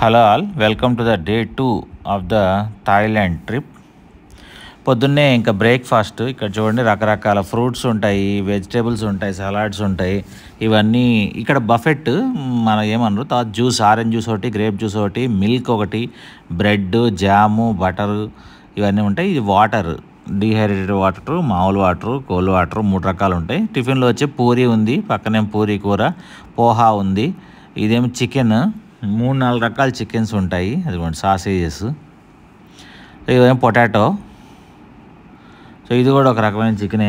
Hello all, welcome to the day 2 of the Thailand trip. పొద్దున్నే ఇంకా breakfast. ఇక్కడ చూడండి, రకరకాల ఫ్రూట్స్ ఉంటాయి, వెజిటేబుల్స్ ఉంటాయి, సలాడ్స్ ఉంటాయి. ఇవన్నీ ఇక్కడ బఫెట్ మనం ఏమన్నారు. తర్వాత జ్యూస్, ఆరెంజ్ జ్యూస్ ఒకటి, గ్రేప్ జ్యూస్ ఒకటి, మిల్క్ ఒకటి, బ్రెడ్, జాము, బటరు ఇవన్నీ ఉంటాయి. ఇది వాటర్, డీహైడ్రేటెడ్ వాటర్, మామూలు వాటర్, కోల్డ్ వాటర్, 3 రకాలు ఉంటాయి. టిఫిన్లో వచ్చే పూరి ఉంది, పక్కనే పూరి కూర, పోహా ఉంది. ఇదేమో చికెన్, 3-4 రకాల చికెన్స్ ఉంటాయి. అదిగోండి సాసేజెస్. ఇదేమో పొటాటో. సో ఇది కూడా ఒక రకమైన చికెనే.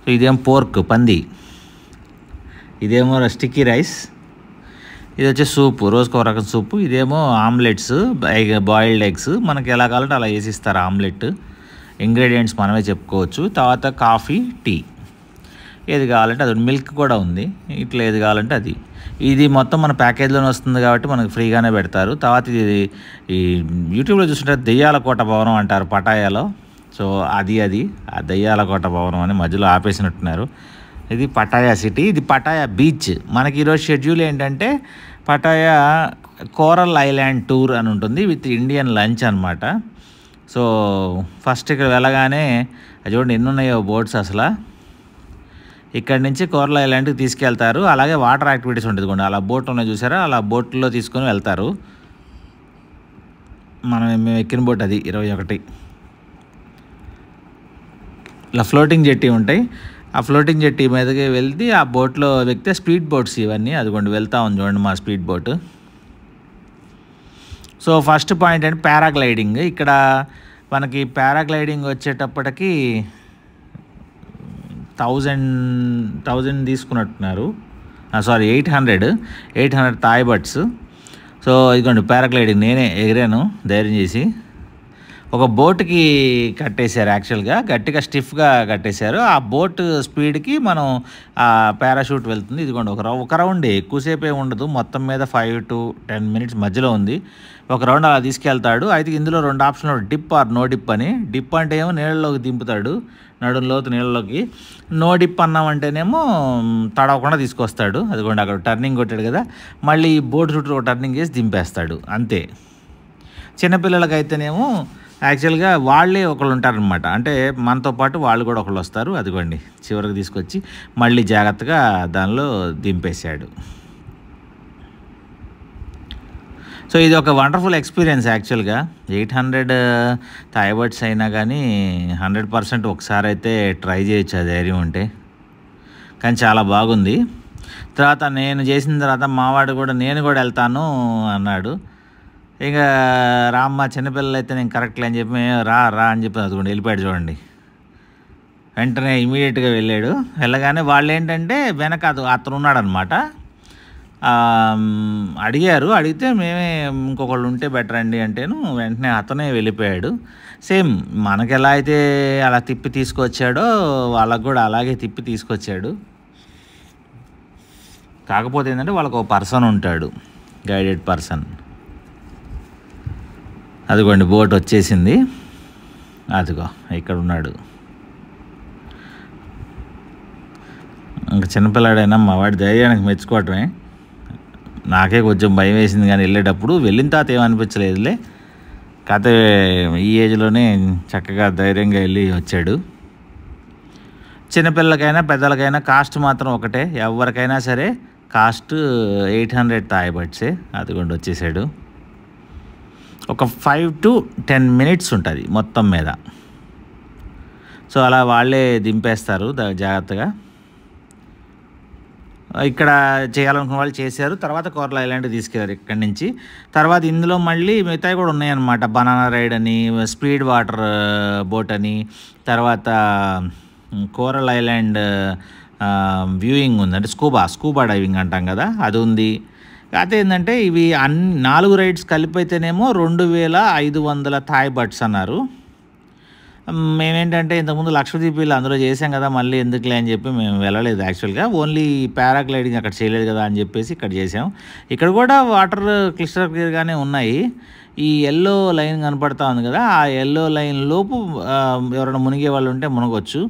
సో ఇదేమో పోర్క్, పంది. ఇదేమో స్టిక్కీ రైస్. ఇది వచ్చే సూపు, రోజుకు ఒక రకం సూపు. ఇదేమో ఆమ్లెట్స్, బాయిల్డ్ ఎగ్స్. మనకి ఎలా కావాలంటే అలా వేసిస్తారు ఆమ్లెట్. ఇంగ్రీడియంట్స్ మనమే చెప్పుకోవచ్చు. తర్వాత కాఫీ, టీ, ఏది కావాలంటే అది. మిల్క్ కూడా ఉంది. ఇట్లా ఏది కావాలంటే అది. ఇది మొత్తం మన ప్యాకేజ్లోనే వస్తుంది కాబట్టి మనకు ఫ్రీగానే పెడతారు. తర్వాత ఇది ఈ యూట్యూబ్లో చూస్తుంటే దెయ్యాల కోట భవనం అంటారు పటాయాలో. సో అది ఆ దెయ్యాల కోట భవనం అని మధ్యలో ఆపేసినట్టున్నారు. ఇది పటాయా సిటీ, ఇది పటాయా బీచ్. మనకి ఈరోజు షెడ్యూల్ ఏంటంటే పటాయా కోరల్ ఐలాండ్ టూర్ అని ఉంటుంది, విత్ ఇండియన్ లంచ్ అనమాట. సో ఫస్ట్ ఇక్కడ వెళ్ళగానే చూడండి ఎన్ని ఉన్నాయో బోట్స్. అసలు ఇక్కడ నుంచి కోరల్ ఐలాండ్కి తీసుకెళ్తారు. అలాగే వాటర్ యాక్టివిటీస్ ఉంటుంది కూడా. అలా బోట్ ఉన్నాయి చూసారా, అలా బోట్లో తీసుకొని వెళ్తారు. మేము ఎక్కిన బోట్ అది 21. ఇలా ఫ్లోటింగ్ జెట్టి ఉంటాయి. ఆ ఫ్లోటింగ్ జెట్టి మీదకి వెళ్తే ఆ బోట్లో వెళ్తే స్పీడ్ బోట్స్ ఇవన్నీ. అదిగోండి వెళ్తా ఉంది చూడండి మా speed boat. So first point అంటే పారాగ్లైడింగ్. ఇక్కడ మనకి పారాగ్లైడింగ్ వచ్చేటప్పటికి 1000 తీసుకున్నట్టున్నారు. Sorry 800 Thai bahts. సో ఇదిగోండి పారాగ్లైడింగ్ నేనే ఎగిరాను ధైర్యం చేసి. ఒక బోట్కి కట్టేశారు, యాక్చువల్గా గట్టిగా స్టిఫ్గా కట్టేశారు. ఆ బోట్ స్పీడ్కి మనం ఆ పారాషూట్ వెళ్తుంది. ఇదిగోండి ఒక రౌండే, ఎక్కువసేపే ఉండదు. మొత్తం మీద 5 to 10 minutes మధ్యలో ఉంది. ఒక రౌండ్ అలా తీసుకెళ్తాడు. అయితే ఇందులో 2 ఆప్షన్లు, డిప్ ఆర్ నో డిప్ అని. డిప్ అంటే ఏమో నీళ్ళలోకి దింపుతాడు, నడుంలోతు నీళ్ళలోకి. నో డిప్ అన్నామంటేనేమో తడవకుండా తీసుకొస్తాడు. అదిగోండి అక్కడ టర్నింగ్ కొట్టాడు కదా, మళ్ళీ బోట్ చుట్టూ ఒక టర్నింగ్ చేసి దింపేస్తాడు, అంతే. చిన్నపిల్లలకైతేనేమో యాక్చువల్గా వాళ్ళే ఒకళ్ళు ఉంటారనమాట. అంటే మనతో పాటు వాళ్ళు కూడా ఒకళ్ళు వస్తారు. అదిగోండి చివరికి తీసుకొచ్చి మళ్ళీ జాగ్రత్తగా దానిలో దింపేశాడు. సో ఇది ఒక వండర్ఫుల్ ఎక్స్పీరియన్స్ యాక్చువల్గా. 800 థాయ్ బట్స్ అయినా కానీ 100% ఒకసారి అయితే ట్రై చేయొచ్చు ఆ ధైర్యం ఉంటే. కానీ చాలా బాగుంది. తర్వాత నేను చేసిన తర్వాత మావాడు కూడా నేను కూడా వెళ్తాను అన్నాడు. ఇక రామ్మ చిన్నపిల్లలు అయితే నేను కరెక్ట్లే అని చెప్పి రా అని చెప్పి అదిగోండి వెళ్ళిపోయాడు చూడండి. వెంటనే ఇమీడియట్గా వెళ్ళాడు. వెళ్ళగానే వాళ్ళు ఏంటంటే వెనక అతను ఉన్నాడనమాట. అడిగితే మేమే ఇంకొకళ్ళు ఉంటే బెటర్ అండి అంటేను వెంటనే అతనే వెళ్ళిపోయాడు. సేమ్ మనకు ఎలా అయితే అలా తిప్పి తీసుకొచ్చాడో వాళ్ళకు కూడా అలాగే తిప్పి తీసుకొచ్చాడు. కాకపోతే ఏంటంటే వాళ్ళకు ఒక పర్సన్ ఉంటాడు, గైడెడ్ పర్సన్. అదిగోండి బోట్ వచ్చేసింది, అదిగో ఇక్కడ ఉన్నాడు. ఇంకా చిన్నపిల్లాడైనా మా వాడి ధైర్యానికి మెచ్చుకోవటమే. నాకే కొంచెం భయం వేసింది, కానీ వెళ్ళేటప్పుడు వెళ్ళిన తర్వాత ఏమనిపించలేదులే. కాకపోతే ఈ ఏజ్లోనే చక్కగా ధైర్యంగా వెళ్ళి వచ్చాడు. చిన్నపిల్లలకైనా పెద్దలకైనా కాస్ట్ మాత్రం ఒకటే, ఎవరికైనా సరే కాస్ట్ 800 థాయ్ బట్సే. అదిగోండి వచ్చేసాడు. ఒక 5 to 10 minutes ఉంటుంది మొత్తం మీద. సో అలా వాళ్ళే దింపేస్తారు జాగ్రత్తగా. ఇక్కడ చేయాలనుకున్న వాళ్ళు చేశారు. తర్వాత కోరల్ ఐలాండ్ తీసుకెళ్ళారు ఇక్కడి నుంచి. తర్వాత ఇందులో మళ్ళీ మిగతాయి కూడా ఉన్నాయన్నమాట. బనానా రైడ్ అని, స్పీడ్ వాటర్ బోట్ అని, తర్వాత కోరల్ ఐలాండ్ వ్యూయింగ్ ఉంది, అంటే స్కూబా డైవింగ్ అంటాం కదా, అది ఉంది. కాకపోతే ఏంటంటే ఇవి 4 రైడ్స్ కలిపైతేనేమో 2500 థాయ్ బట్స్ అన్నారు. మేమేంటంటే ఇంతకుముందు లక్షద్వీప్లో అందులో చేసాం కదా, మళ్ళీ ఎందుకులే అని చెప్పి మేము వెళ్ళలేదు యాక్చువల్గా. ఓన్లీ పారాగ్లైడింగ్ అక్కడ చేయలేదు కదా అని చెప్పేసి ఇక్కడ చేసాం. ఇక్కడ కూడా వాటర్ క్లిస్టర్ క్లియర్గానే ఉన్నాయి. ఈ ఎల్లో లైన్ కనపడతా ఉంది కదా, ఆ ఎల్లో లైన్ లోపు ఎవరైనా మునిగే వాళ్ళు ఉంటే మునగొచ్చు.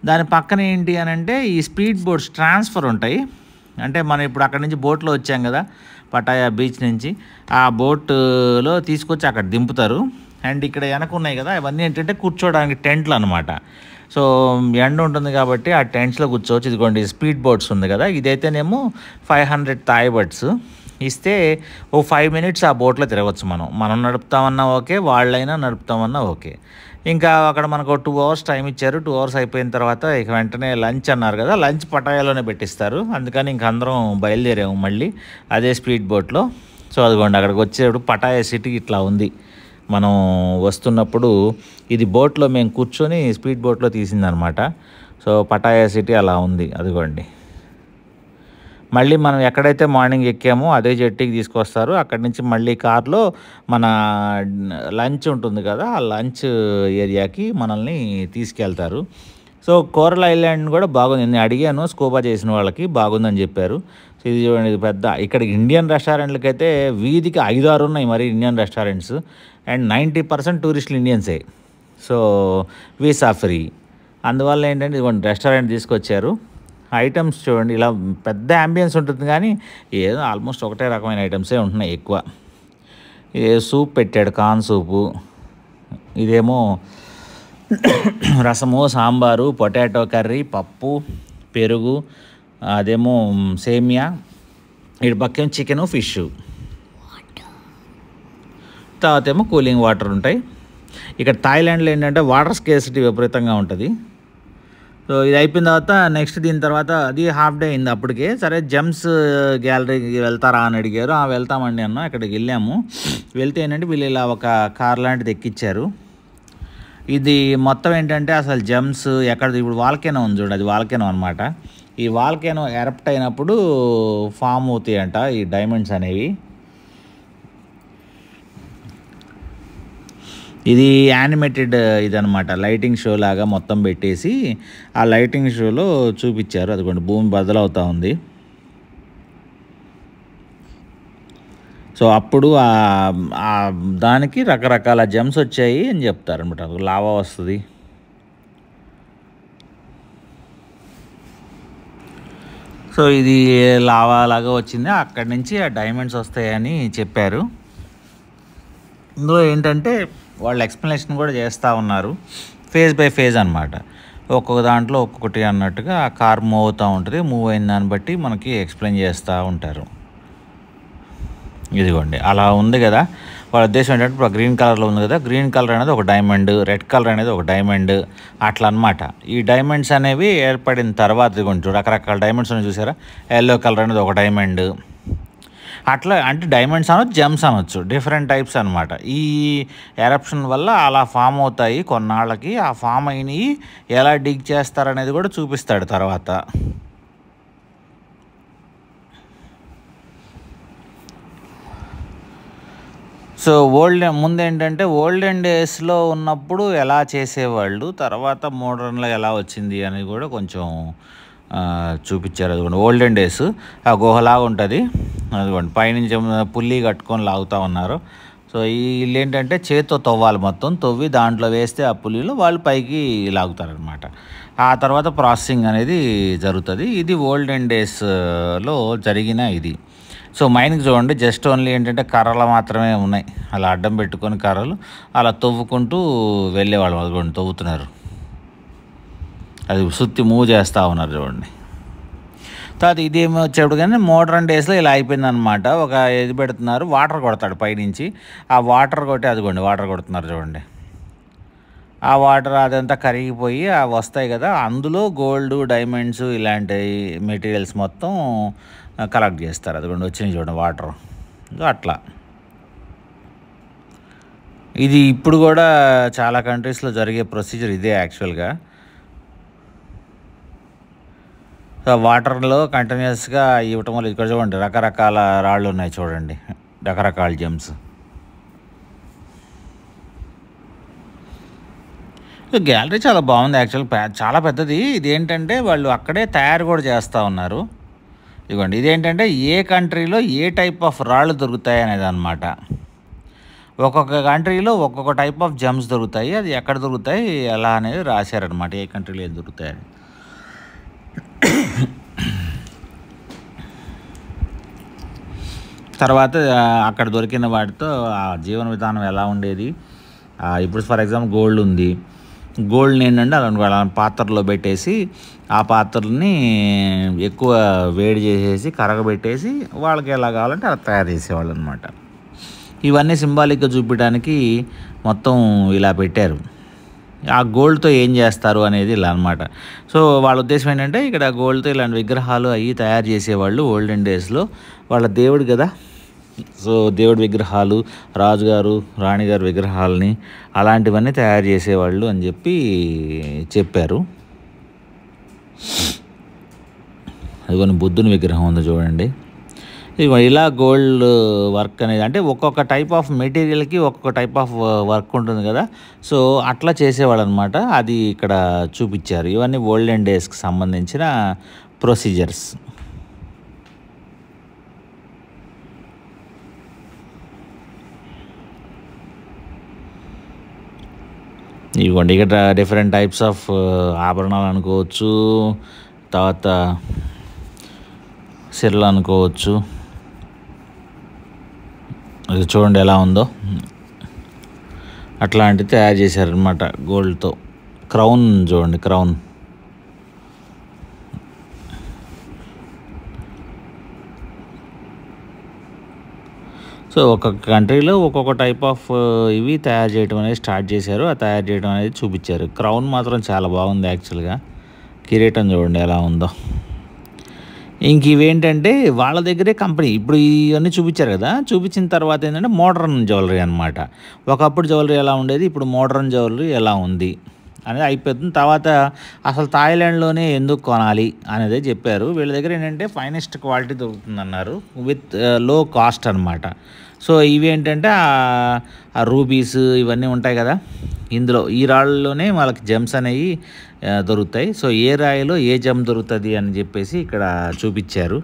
దాని పక్కన ఏంటి అని అంటే ఈ స్పీడ్ బోట్స్ ట్రాన్స్ఫర్ ఉంటాయి. అంటే మనం ఇప్పుడు అక్కడి నుంచి బోట్లో వచ్చాం కదా, పటాయా బీచ్ నుంచి ఆ బోట్లో తీసుకొచ్చి అక్కడ దింపుతారు. అండ్ ఇక్కడ వెనక ఉన్నాయి కదా, అవన్నీ ఏంటంటే కూర్చోవడానికి టెంట్లు అనమాట. సో ఎండ ఉంటుంది కాబట్టి ఆ టెంట్స్లో కూర్చోవచ్చు. ఇదిగోండి స్పీడ్ బోట్స్ ఉంది కదా, ఇదైతేనేమో 500 థాయ్ బట్స్ ఇస్తే ఓ 5 మినిట్స్ ఆ బోట్లో తిరగవచ్చు. మనం నడుపుతామన్నా ఓకే, వాళ్ళైనా నడుపుతామన్నా ఓకే. ఇంకా అక్కడ మనకు 2 అవర్స్ టైం ఇచ్చారు. 2 అవర్స్ అయిపోయిన తర్వాత ఇక వెంటనే లంచ్ అన్నారు కదా, లంచ్ పటాయాలోనే పెట్టిస్తారు. అందుకని ఇంక అందరం బయలుదేరాము మళ్ళీ అదే స్పీడ్ బోట్లో. సో అదిగోండి అక్కడికి వచ్చేటప్పుడు పటాయా సిటీ ఇట్లా ఉంది. మనం వస్తున్నప్పుడు ఇది బోట్లో మేము కూర్చొని స్పీడ్ బోట్లో తీసిందనమాట. సో పటాయా సిటీ అలా ఉంది అదిగోండి. మళ్ళీ మనం ఎక్కడైతే మార్నింగ్ ఎక్కామో అదే జెట్టీకి తీసుకొస్తారు. అక్కడి నుంచి మళ్ళీ కార్లో మన లంచ్ ఉంటుంది కదా, ఆ లంచ్ ఏరియాకి మనల్ని తీసుకెళ్తారు. సో కోరల్ ఐలాండ్ కూడా బాగుంది. నేను అడిగాను స్కూబా చేసిన వాళ్ళకి, బాగుందని చెప్పారు. సో ఇది చూడండి, ఇది పెద్ద ఇక్కడ ఇండియన్ రెస్టారెంట్లకి అయితే వీధికి 5-6 ఉన్నాయి మరి ఇండియన్ రెస్టారెంట్స్. అండ్ 90% టూరిస్టులు ఇండియన్సే. So visa free. అందువల్ల ఏంటంటే ఇదిగోండి రెస్టారెంట్ తీసుకొచ్చారు. ఐటమ్స్ చూడండి, ఇలా పెద్ద అంబియన్స్ ఉంటుంది కానీ ఏదో ఆల్మోస్ట్ ఒకటే రకమైన ఐటమ్సే ఉంటున్నాయి ఎక్కువ. ఏ సూప్ పెట్టాడు, కార్న్ సూపు. ఇదేమో రసము, సాంబారు, పొటాటో కర్రీ, పప్పు, పెరుగు, అదేమో సేమియా, ఇటు పక్కేమో చికెను, ఫిష్, తర్వాత ఏమో కూలింగ్ వాటర్ ఉంటాయి. ఇక్కడ థాయిలాండ్లో ఏంటంటే వాటర్ స్కేర్సిటీ విపరీతంగా ఉంటుంది. సో ఇది అయిపోయిన తర్వాత నెక్స్ట్ దీని తర్వాత అది హాఫ్ డే అయింది అప్పటికే. సరే జెమ్స్ గ్యాలరీకి వెళ్తారా అని అడిగారు. వెళ్తామండి అన్న. అక్కడికి వెళ్ళాము. వెళ్తే ఏంటంటే వీళ్ళు ఇలా ఒక కార్ లాంటిది ఎక్కిచ్చారు. ఇది మొత్తం ఏంటంటే అసలు జెమ్స్ ఎక్కడ, ఇప్పుడు వాల్కెనో ఉంది చూడండి, అది వాల్కెనో అనమాట. ఈ వాల్కెనో ఎరప్ట్ అయినప్పుడు ఫామ్ అవుతాయి అంట ఈ డైమండ్స్ అనేవి. ఇది యానిమేటెడ్ ఇదనమాట, లైటింగ్ షో లాగా మొత్తం పెట్టేసి ఆ లైటింగ్ షోలో చూపించారు. అదిగోండి భూమి బద్దలవుతూ ఉంది. సో అప్పుడు దానికి రకరకాల జెమ్స్ వచ్చాయి అని చెప్తారు అనమాట. లావా వస్తుంది. సో ఇది లావా లాగా వచ్చింది, అక్కడి నుంచి ఆ డైమండ్స్ వస్తాయని చెప్పారు. ఇందులో ఏంటంటే వాళ్ళు ఎక్స్ప్లెనేషన్ కూడా చేస్తూ ఉన్నారు, ఫేజ్ బై ఫేజ్ అనమాట. ఒక్కొక్క దాంట్లో ఒక్కొక్కటి అన్నట్టుగా ఆ కార్ మూవ్ అవుతూ ఉంటుంది. మూవ్ అయిన దాన్ని బట్టి మనకి ఎక్స్ప్లెయిన్ చేస్తూ ఉంటారు. ఇదిగోండి అలా ఉంది కదా. వాళ్ళ ఉద్దేశం ఏంటంటే ఇప్పుడు గ్రీన్ కలర్లో ఉంది కదా, గ్రీన్ కలర్ అనేది ఒక డైమండ్, రెడ్ కలర్ అనేది ఒక డైమండ్, అట్లా అనమాట. ఈ డైమండ్స్ అనేవి ఏర్పడిన తర్వాత ఇదిగోండి రకరకాల డైమండ్స్ ఉన్నాయి చూసారా. ఎల్లో కలర్ అనేది ఒక డైమండ్, అట్లా అంటే డైమండ్స్ అనొచ్చు, జెమ్స్ అనొచ్చు, డిఫరెంట్ టైప్స్ అనమాట. ఈ ఎరప్షన్ వల్ల అలా ఫామ్ అవుతాయి కొన్నాళ్ళకి. ఆ ఫామ్ అయినవి ఎలా డిగ్ చేస్తారనేది కూడా చూపిస్తాడు తర్వాత. సో ముందేంటంటే ఓల్డెన్ డేస్లో ఉన్నప్పుడు ఎలా చేసేవాళ్ళు, తర్వాత మోడర్న్లో ఎలా వచ్చింది అని కూడా కొంచెం చూపించారు. అదిగోండి ఓల్డెన్ డేస్ ఆ గుహలాగా ఉంటుంది. అదిగోండి పైనుంచి పుల్లి కట్టుకొని లాగుతూ ఉన్నారు. సో వీళ్ళు ఏంటంటే చేతితో తవ్వాలి, మొత్తం తవ్వి దాంట్లో వేస్తే ఆ పుల్లిలో వాళ్ళు పైకి లాగుతారనమాట. ఆ తర్వాత ప్రాసెసింగ్ అనేది జరుగుతుంది. ఇది ఓల్డెన్ డేస్లో జరిగిన ఇది. సో మైన్కి చూడండి జస్ట్ ఓన్లీ ఏంటంటే కర్రలు మాత్రమే ఉన్నాయి, అలా అడ్డం పెట్టుకొని కర్రలు అలా తవ్వుకుంటూ వెళ్ళేవాళ్ళు. అదిగోండి తవ్వుతున్నారు, అది సుత్తి మూవ్ చేస్తూ ఉన్నారు చూడండి. తర్వాత ఇదేమి వచ్చేప్పుడు కానీ మోడర్న్ డేస్లో ఇలా అయిపోయిందనమాట. ఒక ఇది పెడుతున్నారు, వాటర్ కొడతాడు పైనుంచి. ఆ వాటర్ కొట్టి అదిగోండి వాటర్ కొడుతున్నారు చూడండి. ఆ వాటర్ అదంతా కరిగిపోయి అవి వస్తాయి కదా, అందులో గోల్డ్, డైమండ్స్ ఇలాంటి మెటీరియల్స్ మొత్తం కలెక్ట్ చేస్తారు. అదిగోండి వచ్చినాయి చూడండి వాటర్. అట్లా ఇది ఇప్పుడు కూడా చాలా కంట్రీస్లో జరిగే ప్రొసీజర్ ఇదే యాక్చువల్గా. సో వాటర్లో కంటిన్యూస్గా ఇవ్వటం వల్ల ఇక్కడ చూడండి రకరకాల రాళ్ళు ఉన్నాయి చూడండి, రకరకాల జెమ్స్. గ్యాలరీ చాలా బాగుంది యాక్చువల్, చాలా పెద్దది. ఇది ఏంటంటే వాళ్ళు అక్కడే తయారు కూడా చేస్తూ ఉన్నారు. ఇదిగోండి ఇదేంటంటే ఏ కంట్రీలో ఏ టైప్ ఆఫ్ రాళ్ళు దొరుకుతాయి అనేది అనమాట. ఒక్కొక్క కంట్రీలో ఒక్కొక్క టైప్ ఆఫ్ జెమ్స్ దొరుకుతాయి, అది ఎక్కడ దొరుకుతాయి ఎలా అనేది రాశారనమాట, ఏ కంట్రీలో ఏది దొరుకుతాయని. తర్వాత అక్కడ దొరికిన వాటితో ఆ జీవన విధానం ఎలా ఉండేది. ఇప్పుడు ఫర్ ఎగ్జాంపుల్ గోల్డ్ ఉంది, గోల్డ్ని ఏంటంటే అలా పాత్రలో పెట్టేసి ఆ పాత్రని ఎక్కువ వేడి చేసేసి కరగబెట్టేసి వాళ్ళకి ఎలా కావాలంటే అలా తయారు చేసేవాళ్ళు అనమాట. ఇవన్నీ సింబాలిక్గా చూపించడానికి మొత్తం ఇలా పెట్టారు. ఆ గోల్డ్తో ఏం చేస్తారు అనేది ఇలా అనమాట. సో వాళ్ళ ఉద్దేశం ఏంటంటే ఇక్కడ గోల్డ్తో ఇలాంటి విగ్రహాలు అవి తయారు చేసేవాళ్ళు ఓల్డెన్ డేస్లో. వాళ్ళ దేవుడు కదా, సో దేవుడి విగ్రహాలు, రాజుగారు రాణిగారు విగ్రహాలని అలాంటివన్నీ తయారు చేసేవాళ్ళు అని చెప్పారు. అదిగోని బుద్ధుని విగ్రహం ఉంది చూడండి. ఇలా గోల్డ్ వర్క్ అనేది అంటే ఒక్కొక్క టైప్ ఆఫ్ మెటీరియల్కి ఒక్కొక్క టైప్ ఆఫ్ వర్క్ ఉంటుంది కదా, సో అట్లా చేసేవాళ్ళు అనమాట. అది ఇక్కడ చూపించారు. ఇవన్నీ ఓల్డెన్ డేస్కి సంబంధించిన ప్రొసీజర్స్. ఇవ్వండి ఇక్కడ డిఫరెంట్ టైప్స్ ఆఫ్ ఆభరణాలు అనుకోవచ్చు, తర్వాత సిరలు అనుకోవచ్చు. అది చూడండి ఎలా ఉందో, అట్లాంటివి తయారు చేశారనమాట గోల్డ్తో. క్రౌన్ చూడండి, క్రౌన్. సో ఒక్కొక్క కంట్రీలో ఒక్కొక్క టైప్ ఆఫ్ ఇవి తయారు చేయడం అనేది స్టార్ట్ చేశారు. ఆ తయారు చేయడం అనేది చూపించారు. క్రౌన్ మాత్రం చాలా బాగుంది యాక్చువల్గా. కిరీటం చూడండి ఎలా ఉందో. ఇంక ఇవేంటంటే వాళ్ళ దగ్గరే కంపెనీ. ఇప్పుడు ఇవన్నీ చూపించారు కదా, చూపించిన తర్వాత ఏంటంటే మోడర్న్ జ్యువెలరీ అనమాట. ఒకప్పుడు జ్యువెలరీ ఎలా ఉండేది, ఇప్పుడు మోడర్న్ జ్యువెలరీ ఎలా ఉంది అనేది అయిపోతుంది. తర్వాత అసలు థాయిలాండ్లోనే ఎందుకు కొనాలి అనేది చెప్పారు. వీళ్ళ దగ్గర ఏంటంటే ఫైనెస్ట్ క్వాలిటీ దొరుకుతుందన్నారు విత్ లో కాస్ట్ అనమాట. సో ఇవి ఏంటంటే ఆ రూబీస్ ఇవన్నీ ఉంటాయి కదా, ఇందులో ఈ రాళ్ళలోనే వాళ్ళకి జెమ్స్ అనేవి దొరుకుతాయి. సో ఏ రాయిలో ఏ జెమ్ దొరుకుతుంది అని చెప్పేసి ఇక్కడ చూపించారు.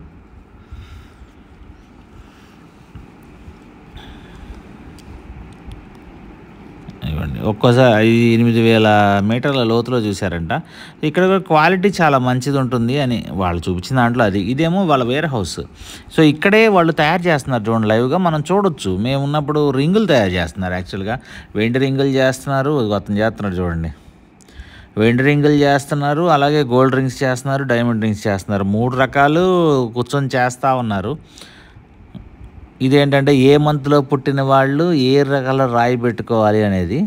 ఇవ్వండి ఒక్కోసారి 8,000 మీటర్ల లోతులో చూశారంట. ఇక్కడ క్వాలిటీ చాలా మంచిది ఉంటుంది అని వాళ్ళు చూపించిన దాంట్లో అది. ఇదేమో వాళ్ళ వేర్ హౌస్. సో ఇక్కడే వాళ్ళు తయారు చేస్తున్నారు చూడండి, లైవ్గా మనం చూడొచ్చు. మేము ఉన్నప్పుడు రింగులు తయారు చేస్తున్నారు యాక్చువల్గా. వెండి రింగులు చేస్తున్నారు, అతను చేస్తున్నాడు చూడండి. వెండి రింగులు చేస్తున్నారు, అలాగే గోల్డ్ రింగ్స్ చేస్తున్నారు, డైమండ్ రింగ్స్ చేస్తున్నారు. 3 రకాలు కూర్చొని చేస్తూ ఉన్నారు. ఇదేంటంటే ఏ మంత్లో పుట్టిన వాళ్ళు ఏ రకాల రాయి పెట్టుకోవాలి అనేది.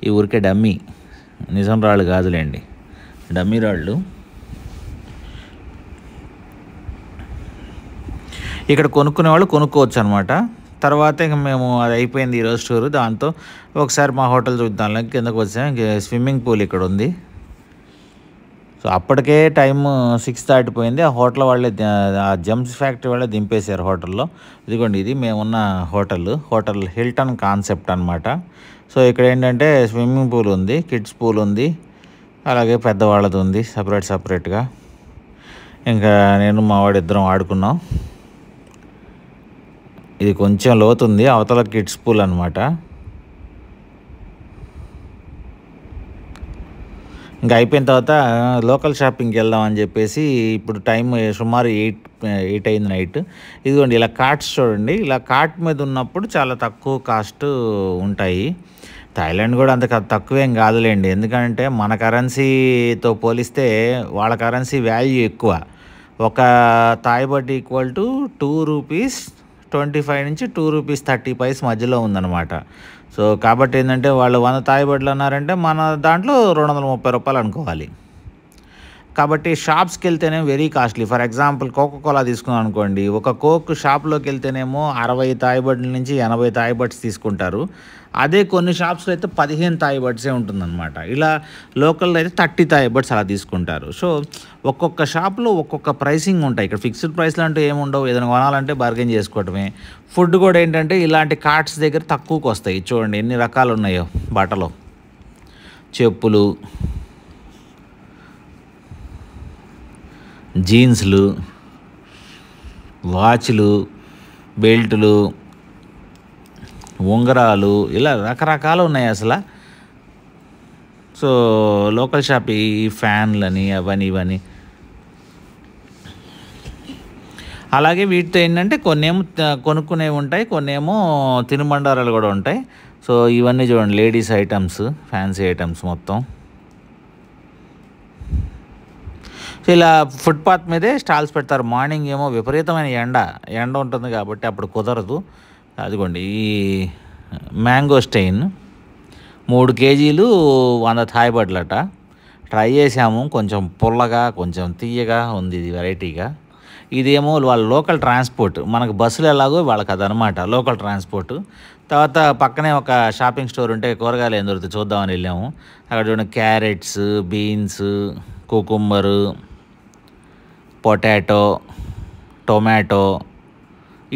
ఈ ఊరికే డమ్మీ, నిజం రాళ్ళు కాదులేండి, డమ్మీ రాళ్ళు. ఇక్కడ కొనుక్కునే వాళ్ళు కొనుక్కోవచ్చు అనమాట. తర్వాత ఇంక మేము అది అయిపోయింది ఈరోజు టూరు. దాంతో ఒకసారి మా హోటల్ చూద్దాం కిందకు వచ్చాం. ఇంక స్విమ్మింగ్ పూల్ ఇక్కడ ఉంది. సో అప్పటికే టైం 6 దాటిపోయింది. ఆ హోటల్ వాళ్ళే, ఆ జెమ్స్ ఫ్యాక్టరీ వాళ్ళే దింపేశారు హోటల్లో. ఇదిగోండి ఇది మేమున్న హోటల్ హిల్టన్ కాన్సెప్ట్ అనమాట. సో ఇక్కడ ఏంటంటే స్విమ్మింగ్ పూల్ ఉంది, కిడ్స్ పూల్ ఉంది, అలాగే పెద్దవాళ్ళది ఉంది సపరేట్గా. ఇంకా నేను మా వాడు ఇద్దరం ఆడుకున్నాం. ఇది కొంచెం లోతుంది, అవతల కిడ్స్ పూల్ అనమాట. ఇంకా అయిపోయిన తర్వాత లోకల్ షాపింగ్కి వెళ్దాం అని చెప్పేసి ఇప్పుడు టైం సుమారు 8 అయింది నైట్. ఇదిగోండి ఇలా కార్ట్స్ చూడండి. ఇలా కార్ట్ మీద ఉన్నప్పుడు చాలా తక్కువ కాస్ట్ ఉంటాయి. థాయిలాండ్ కూడా అంత తక్కువేం కాదులేండి, ఎందుకంటే మన కరెన్సీతో పోలిస్తే వాళ్ళ కరెన్సీ వాల్యూ ఎక్కువ. ఒక థాయ్ బాట్ ఈక్వల్ టు ₹2.25 నుంచి ₹2.30 మధ్యలో ఉందన్నమాట. సో కాబట్టి ఏంటంటే వాళ్ళు 100 థాయ్ బాట్లు అన్నారంటే మన దాంట్లో ₹230 అనుకోవాలి. కాబట్టి షాప్స్కి వెళ్తేనే very costly. For example Coca Cola తీసుకున్నాం అనుకోండి, ఒక కోక్ షాప్లోకి వెళ్తేనేమో 60 థాయ్ బాట్ల నుంచి 80 థాయ్ బాట్స్ తీసుకుంటారు. అదే కొన్ని షాప్స్లో అయితే 15 థాయ్ బాట్సే ఉంటుందన్నమాట. ఇలా లోకల్లో అయితే 30 థాయ్ బాట్స్ అలా తీసుకుంటారు. సో ఒక్కొక్క షాప్లో ఒక్కొక్క ప్రైసింగ్ ఉంటాయి. ఇక్కడ ఫిక్స్డ్ ప్రైస్లు అంటూ ఏముండవు, ఏదైనా కొనాలంటే బార్గెన్ చేసుకోవటమే. ఫుడ్ కూడా ఏంటంటే ఇలాంటి కార్ట్స్ దగ్గర తక్కువకి వస్తాయి. చూడండి ఎన్ని రకాలు ఉన్నాయో, బట్టలు, చెప్పులు, జీన్స్లు, వాచ్లు, బెల్టులు, ఉంగరాలు, ఇలా రకరకాలు ఉన్నాయి అసలు. సో లోకల్ షాప్ ఈ ఫ్యాన్లని అవన్నీ ఇవన్నీ. అలాగే వీటితో ఏంటంటే కొన్ని ఏమో కొనుక్కునేవి ఉంటాయి, కొన్ని ఏమో తినుబండారాలు కూడా ఉంటాయి. సో ఇవన్నీ చూడండి లేడీస్ ఐటమ్స్, ఫ్యాన్సీ ఐటమ్స్ మొత్తం. సో ఇలా ఫుట్పాత్ మీదే స్టాల్స్ పెడతారు. మార్నింగ్ ఏమో విపరీతమైన ఎండ ఉంటుంది కాబట్టి అప్పుడు కుదరదు. అదిగోండి ఈ మ్యాంగో స్టెయిన్ 3 కేజీలు 100 థాయ్ బడ్లట. ట్రై చేసాము, కొంచెం పుల్లగా కొంచెం తీయగా ఉంది ఇది వెరైటీగా. ఇదేమో వాళ్ళ లోకల్ ట్రాన్స్పోర్ట్, మనకు బస్సులు ఎలాగో వాళ్ళకి అదనమాట లోకల్ ట్రాన్స్పోర్ట్. తర్వాత పక్కనే ఒక షాపింగ్ స్టోర్ ఉంటే కూరగాయలు ఏం దొరుకుతాయి చూద్దామని వెళ్ళాము. అక్కడ చూడండి carrots, beans, cucumber, potato, tomato.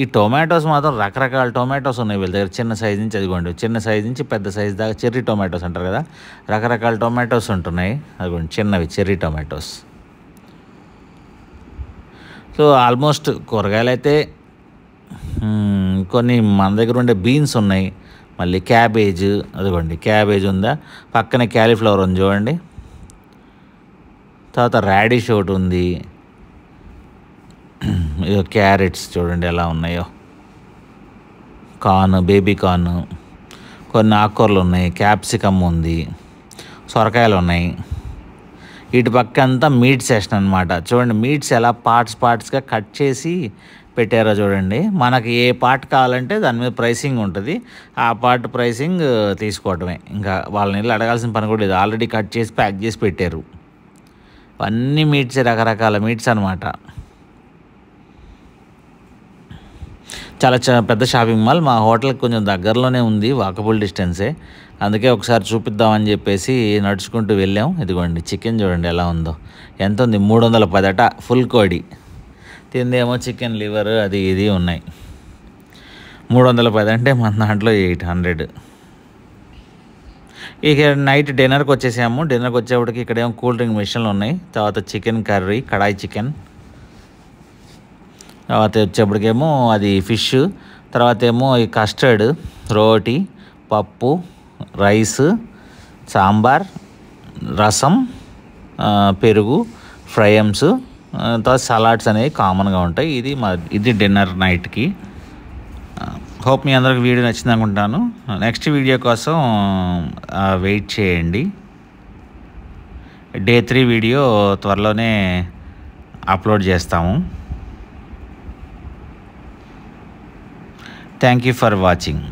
ఈ టొమాటోస్ మాత్రం రకరకాల టొమాటోస్ ఉన్నాయి వీళ్ళ దగ్గర. చిన్న సైజు నుంచి అదిగోండి, చిన్న సైజు నుంచి పెద్ద సైజు దాకా చెర్రీ టొమాటోస్ అంటారు కదా, రకరకాల టొమాటోస్ ఉంటున్నాయి. అదిగోండి చిన్నవి చెర్రీ టొమాటోస్. సో ఆల్మోస్ట్ కూరగాయలు అయితే కొన్ని మన దగ్గర ఉండే బీన్స్ ఉన్నాయి, మళ్ళీ క్యాబేజ్. అదిగోండి క్యాబేజ్ ఉందా, పక్కనే క్యాలీఫ్లవర్ ఉంది చూడండి. తర్వాత రాడిష్ ఒకటి ఉంది. ఇదో క్యారెట్స్ చూడండి ఎలా ఉన్నాయో, కార్న్, బేబీ కార్న్, కొన్ని ఆకుకూరలు ఉన్నాయి, క్యాప్సికమ్ ఉంది, సొరకాయలు ఉన్నాయి. ఇటు పక్క అంతా మీట్ సెక్షన్ అనమాట. చూడండి మీట్స్ ఎలా పార్ట్స్గా కట్ చేసి పెట్టారో చూడండి. మనకి ఏ పార్ట్ కావాలంటే దాని మీద ప్రైసింగ్ ఉంటుంది, ఆ పార్ట్ ప్రైసింగ్ తీసుకోవటమే. ఇంకా వాళ్ళని వెళ్ళి అడగాల్సిన పని కూడా లేదు, ఆల్రెడీ కట్ చేసి ప్యాక్ చేసి పెట్టారు. అన్నీ మీట్స్, రకరకాల మీట్స్ అనమాట. చాలా పెద్ద షాపింగ్ మాల్. మా హోటల్కి కొంచెం దగ్గరలోనే ఉంది, వాకబుల్ డిస్టెన్సే. అందుకే ఒకసారి చూపిద్దామని చెప్పేసి నడుచుకుంటూ వెళ్ళాం. ఇదిగోండి చికెన్ చూడండి ఎలా ఉందో. ఎంత ఉంది, 310 అట ఫుల్ కోడి. తిందేమో చికెన్ లివర్ అది ఇది ఉన్నాయి. 310 అంటే మన దాంట్లో 800. ఇక నైట్ డిన్నర్కి వచ్చేసాము. డిన్నర్కి వచ్చేప్పటికి ఇక్కడేమో కూల్ డ్రింక్ మిషన్లు ఉన్నాయి. తర్వాత చికెన్ కర్రీ, కడాయి చికెన్. తర్వాత వచ్చేప్పటికేమో అది ఫిష్. తర్వాత ఏమో ఈ కస్టర్డ్, రోటీ, పప్పు, రైస్, సాంబార్, రసం, పెరుగు, ఫ్రైమ్స్, తర్వాత సలాడ్స్ అనేవి కామన్గా ఉంటాయి. ఇది డిన్నర్ నైట్కి. హోప్ మీ అందరికి వీడియో నచ్చింది అనుకుంటాను. నెక్స్ట్ వీడియో కోసం వెయిట్ చేయండి. డే 3 వీడియో త్వరలోనే అప్లోడ్ చేస్తాము. Thank you for watching.